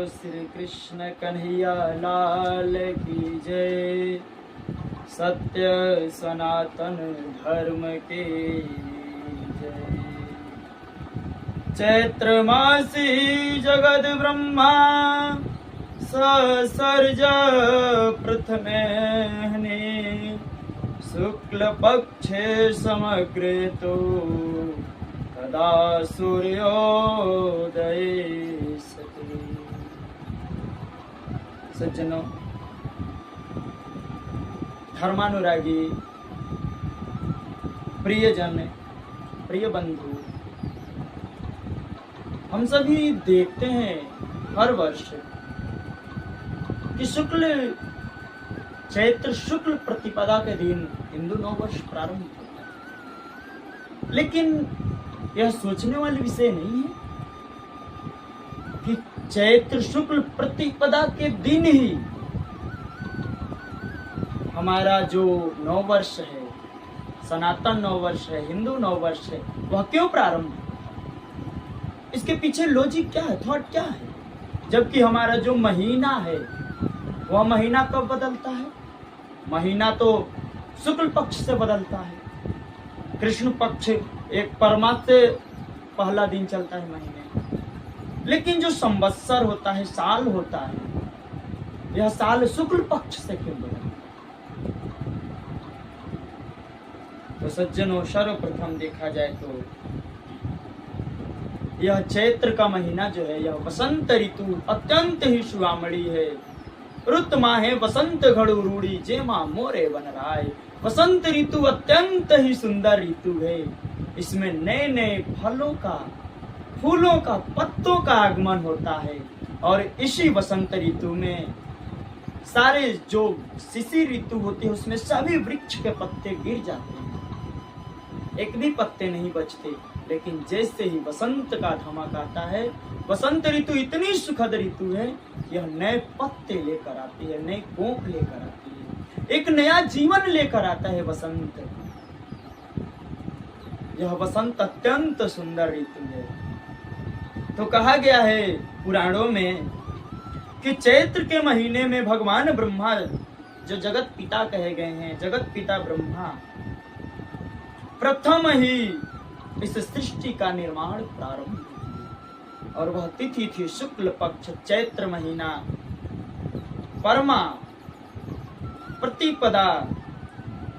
श्री कृष्ण कन्हैया लाल की जय। सत्य सनातन धर्म के जय। चैत्र मासी जगद ब्रह्मा ससर्ज प्रथमे शुक्ल पक्षे समग्रे तो तदा सूर्योदय सति। सज्जनों, धर्मानुरागी प्रियजन, प्रिय बंधु, हम सभी देखते हैं हर वर्ष कि चैत्र शुक्ल प्रतिपदा के दिन हिंदू नववर्ष प्रारंभ होता है। लेकिन यह सोचने वाली विषय नहीं है कि चैत्र शुक्ल प्रतिपदा के दिन ही हमारा जो नववर्ष है, सनातन नववर्ष है, हिंदू नववर्ष है, वह क्यों प्रारंभ है? इसके पीछे लॉजिक क्या है, थॉट क्या है? जबकि हमारा जो महीना है वह महीना कब बदलता है? महीना तो शुक्ल पक्ष से बदलता है। कृष्ण पक्ष एक परमात्म से पहला दिन चलता है महीने। लेकिन जो संवत्सर होता है, साल होता है, यह साल शुक्ल पक्ष से क्यों बदलता है? तो सज्जनों, सर्वप्रथम देखा जाए तो यह चैत्र का महीना जो है, यह वसंत ऋतु अत्यंत ही सुहामणी है। रुत माहे वसंत घड़ू रूड़ी जेमा मोरे बन राय। वसंत ऋतु अत्यंत ही सुंदर ऋतु है। इसमें नए नए फलों का, फूलों का, पत्तों का आगमन होता है। और इसी वसंत ऋतु में सारे जो शिशिर ऋतु होती है उसमें सभी वृक्ष के पत्ते गिर जाते हैं, एक भी पत्ते नहीं बचते। लेकिन जैसे ही वसंत का धमक आता है, वसंत ऋतु इतनी सुखद ऋतु है, यह नए पत्ते लेकर आती है, नए कोंप लेकर आती है, एक नया जीवन लेकर आता है वसंत। यह वसंत अत्यंत सुंदर ऋतु है। तो कहा गया है पुराणों में कि चैत्र के महीने में भगवान ब्रह्मा, जो जगत पिता कहे गए हैं, जगत पिता ब्रह्मा प्रथम ही इस सृष्टि का निर्माण प्रारंभ किया। और वह तिथि थी शुक्ल पक्ष, चैत्र महीना, परमा प्रतिपदा,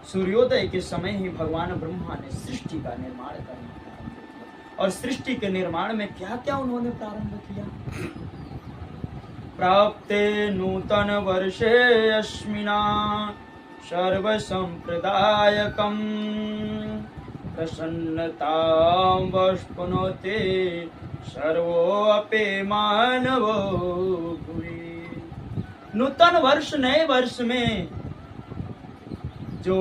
सूर्योदय के समय ही भगवान ब्रह्मा ने सृष्टि का निर्माण करना प्रारंभ किया। और सृष्टि के निर्माण में क्या क्या उन्होंने प्रारंभ किया? प्राप्ते नूतन वर्षे अस्मिना सर्व संप्रदायकम प्रसन्नतां वष्पुनोते सर्वोऽपि मानवो भुवि। नूतन वर्ष, नए वर्ष में जो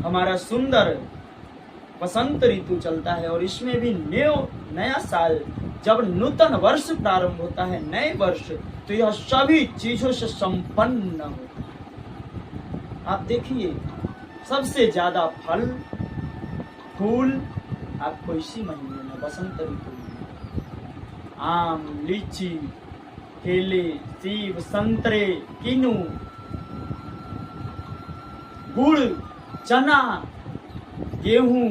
हमारा सुंदर वसंत ऋतु चलता है, और इसमें भी नया साल, जब नूतन वर्ष प्रारंभ होता है, नए वर्ष, तो यह सभी चीजों से संपन्न होता है। आप देखिए, सबसे ज्यादा फल फूल आपको इसी महीने में, वसंत ऋतु में, आम, लीची, केले, सेब, संतरे, किन्नू, गुड़, चना, गेहूं,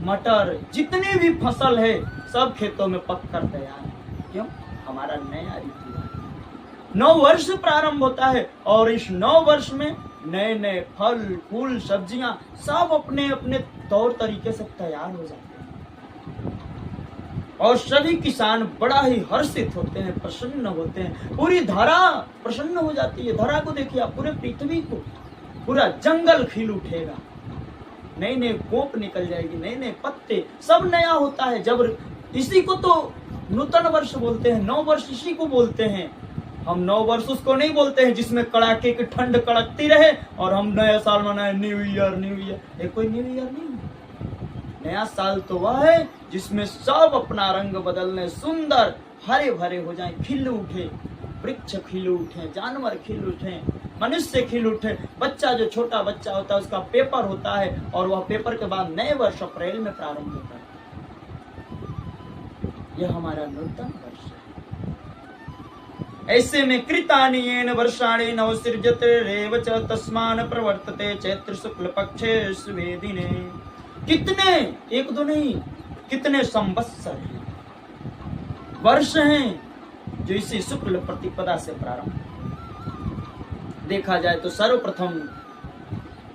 मटर, जितनी भी फसल है सब खेतों में पककर तैयार है। क्यों? हमारा नया ऋतु है, नव वर्ष प्रारंभ होता है। और इस नव वर्ष में नए नए फल, फूल, सब्जियां सब अपने अपने तौर तरीके से तैयार हो जाते हैं। और सभी किसान बड़ा ही हर्षित होते हैं, प्रसन्न होते हैं। पूरी धरा प्रसन्न हो जाती है। धरा को देखिए आप, पूरे पृथ्वी को, पूरा जंगल खिल उठेगा, नए नए कोप निकल जाएगी, नए नए पत्ते, सब नया होता है। जब इसी को तो नूतन वर्ष बोलते हैं, नव वर्ष इसी को बोलते हैं। हम नव वर्ष उसको नहीं बोलते हैं जिसमें कड़ाके की ठंड कड़कती रहे और हम नया साल मनाए, न्यू ईयर न्यू ईयर। ये कोई न्यू ईयर नहीं है। नया साल तो वह है जिसमें सब अपना रंग बदलने, सुंदर हरे भरे हो जाएं, खिल उठे, वृक्ष खिल उठे, जानवर खिल उठे, मनुष्य खिल उठे। बच्चा, जो छोटा बच्चा होता है, उसका पेपर होता है और वह पेपर के बाद नए वर्ष अप्रैल में प्रारंभ होता है। यह हमारा नूतन वर्ष है। ऐसे में कृतानि येन वर्षाणि नवसृजते रेव च तस्मान् प्रवर्तते चैत्र शुक्ल पक्षे सुवेदिने। कितने, एक दो नहीं, कितने संवत्सर हैं, वर्ष हैं जो इसी शुक्ल प्रतिपदा से प्रारंभ। देखा जाए तो सर्वप्रथम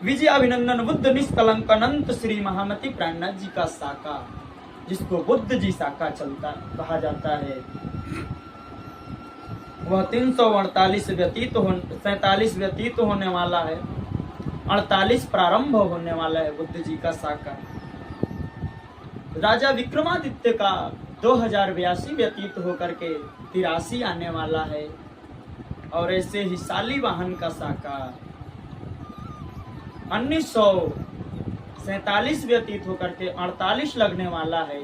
विजयाभिनंदन बुद्ध निष्कलंक अनंत श्री महामती प्राणनाथ जी का साका, जिसको बुद्ध जी साका चलता कहा जाता है, वह 348 47 व्यतीत होने वाला है, 48 प्रारंभ होने वाला है बुद्ध जी का साका। राजा विक्रमादित्य का 2082 व्यतीत होकर के 83 आने वाला है, और ऐसे ही शालिवाहन का साका 1947 व्यतीत होकर के 48 लगने वाला है।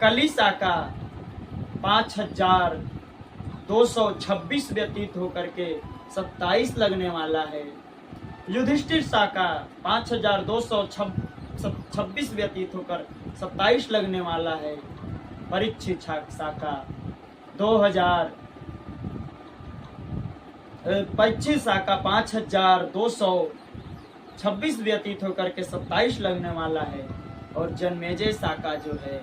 कली साका 5226 व्यतीत होकर के 27 लगने वाला है। युधिष्ठिर साका 5226 व्यतीत होकर 27 लगने वाला है। परीक्षित साका 5226 व्यतीत होकर के 27 लगने वाला है। और जन्मेजय साका जो है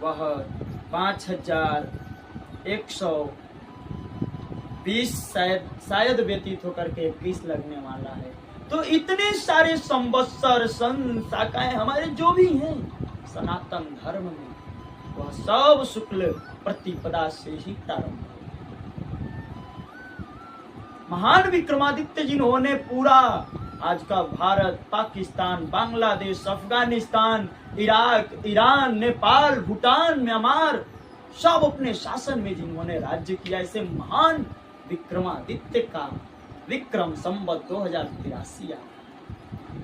वह 5120 शायद व्यतीत होकर के 21 लगने वाला है। तो इतने सारे संवत्सर शाखाएं हमारे जो भी हैं सनातन धर्म में, वह सब शुक्ल प्रतिपदा से ही प्रारंभ। महान विक्रमादित्य जिन्होंने पूरा आज का Bharat, Pakistan, Bangladesh, Afghanistan, Iraq, Iran, Nepal, Bhutan, Myanmar सब अपने शासन में जिन्होंने राज्य किया, ऐसे महान विक्रमादित्य का विक्रम संवत 2083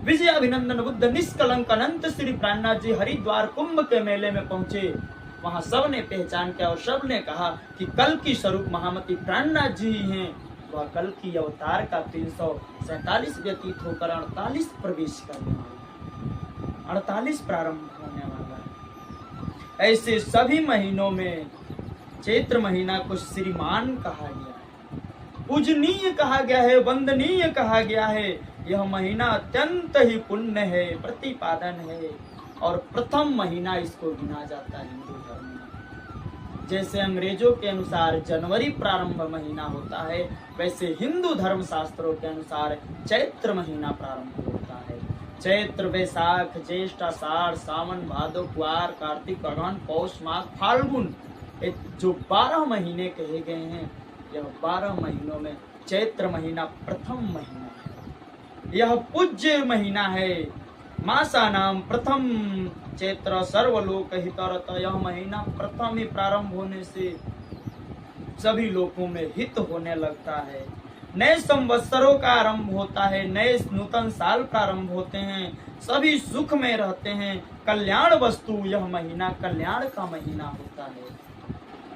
विजय अभिनंदन बुद्ध निष्कलंक अनंत श्री प्राणनाथ जी हरिद्वार कुंभ के मेले में पहुंचे। वहां सब ने पहचान किया और सब ने कहा कि कल की स्वरूप महामती प्राणनाथ जी ही हैं। वह कल की अवतार का 347 व्यतीत होकर 48 प्रवेश करने वाला, 48 प्रारंभ होने वाला है। ऐसे सभी महीनों में चैत्र महीना को श्रीमान कहा गया है, पूजनीय कहा गया है, वंदनीय कहा गया है। यह महीना अत्यंत ही पुण्य है, प्रतिपादन है, और प्रथम महीना इसको गिना जाता है हिंदू धर्म में। जैसे अंग्रेजों के अनुसार जनवरी प्रारंभ महीना होता है, वैसे हिंदू धर्म शास्त्रों के अनुसार चैत्र महीना प्रारंभ होता है। चैत्र, वैशाख, ज्येष्ठ, आषाढ़, सावन, भादो, कुआर, कार्तिक, अगहन, पौष, माघ, फाल्गुन, जो 12 महीने कहे गए हैं, यह 12 महीनों में चैत्र महीना प्रथम महीना है। यह पूज्य महीना है। मासा नाम प्रथम चैत्र सर्वलोक हितरत। यह महीना प्रथम ही प्रारंभ होने से सभी लोगों में हित होने लगता है। नए संवत्सरों का आरंभ होता है, नए नूतन साल प्रारंभ होते हैं, सभी सुख में रहते हैं। कल्याण वस्तु यह महीना कल्याण का महीना होता है।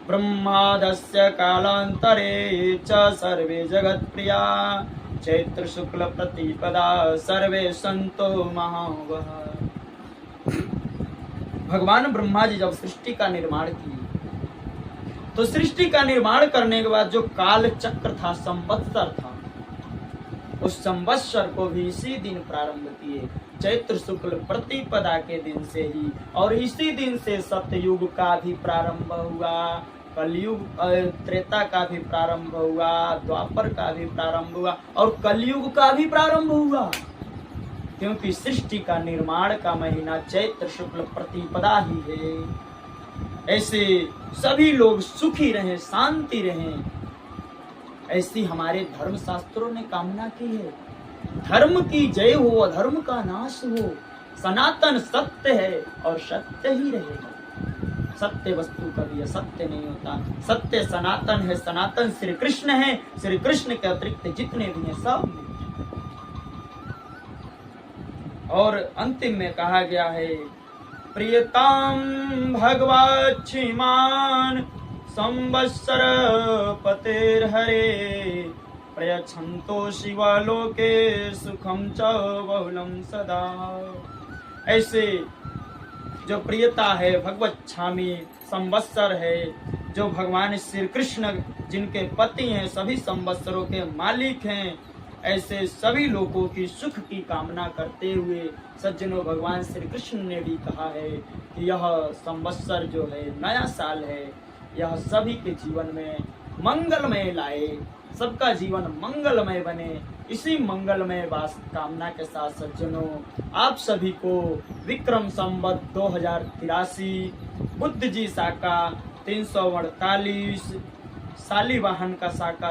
ब्रह्मादस्य कालांतरे च सर्वे जगत प्रिया चैत्र शुक्ल प्रतिपदा सर्वे संतो महावह। भगवान ब्रह्मा जी जब सृष्टि का निर्माण किए, तो सृष्टि का निर्माण करने के बाद जो काल चक्र था, संवत्सर था, उस संवत्सर को भी इसी दिन प्रारंभ किए, चैत्र शुक्ल प्रतिपदा के दिन से ही। और इसी दिन से सतयुग का भी प्रारंभ हुआ, कलयुग त्रेता का भी प्रारंभ हुआ, द्वापर का भी प्रारंभ हुआ, और कलयुग का भी प्रारंभ हुआ, क्योंकि सृष्टि का निर्माण का महीना चैत्र शुक्ल प्रतिपदा ही है। ऐसे सभी लोग सुखी रहें, शांति रहें, ऐसी हमारे धर्म शास्त्रों ने कामना की है। धर्म की जय हो, अधर्म का नाश हो। सनातन सत्य है और सत्य ही रहेगा। सत्य वस्तु कभी असत्य नहीं होता। सत्य सनातन है, सनातन श्री कृष्ण है, श्री कृष्ण के अतिरिक्त जितने भी हैं सब मिथ्या। और अंतिम में कहा गया है, प्रियताम भगवाच्छीमान संवत्सर पतेर हरे प्रयच्छन्तो शिवलोके सुखम च बहुलम सदा। ऐसे जो प्रियता है, भगवत छामी संवत्सर है, जो भगवान श्री कृष्ण जिनके पति हैं, सभी संवत्सरों के मालिक हैं, ऐसे सभी लोगों की सुख की कामना करते हुए सज्जनों, भगवान श्री कृष्ण ने भी कहा है कि यह संवत्सर जो है, नया साल है, यह सभी के जीवन में मंगलमय लाए, सबका जीवन मंगलमय बने। इसी मंगलमय वास कामना के साथ सज्जनों, आप सभी को विक्रम संवत 2083, बुद्ध जी साका 348, शालिवाहन का साका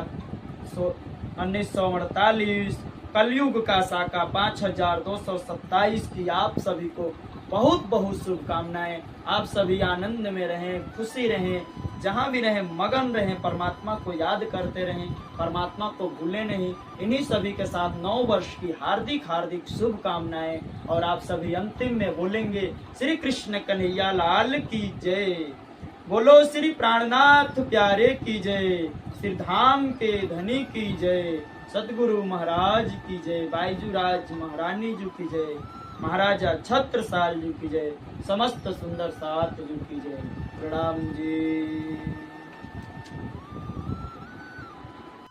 1948, कलयुग का साका 5227 की आप सभी को बहुत बहुत शुभकामनाएं। आप सभी आनंद में रहें, खुशी रहें, जहाँ भी रहें मगन रहें, परमात्मा को याद करते रहें, परमात्मा को भूलें नहीं। इन्हीं सभी के साथ 9 वर्ष की हार्दिक हार्दिक शुभकामनाएं। और आप सभी अंतिम में बोलेंगे श्री कृष्ण कन्हैया लाल की जय, बोलो श्री प्राणनाथ प्यारे की जय, श्री धाम के धनी की जय, सतगुरु महाराज की जय, बाईजूराज महारानी जी की जय, महाराजा छत्रसाल जी की जय, समस्त सुंदर सात जी की जय। प्रणाम जी।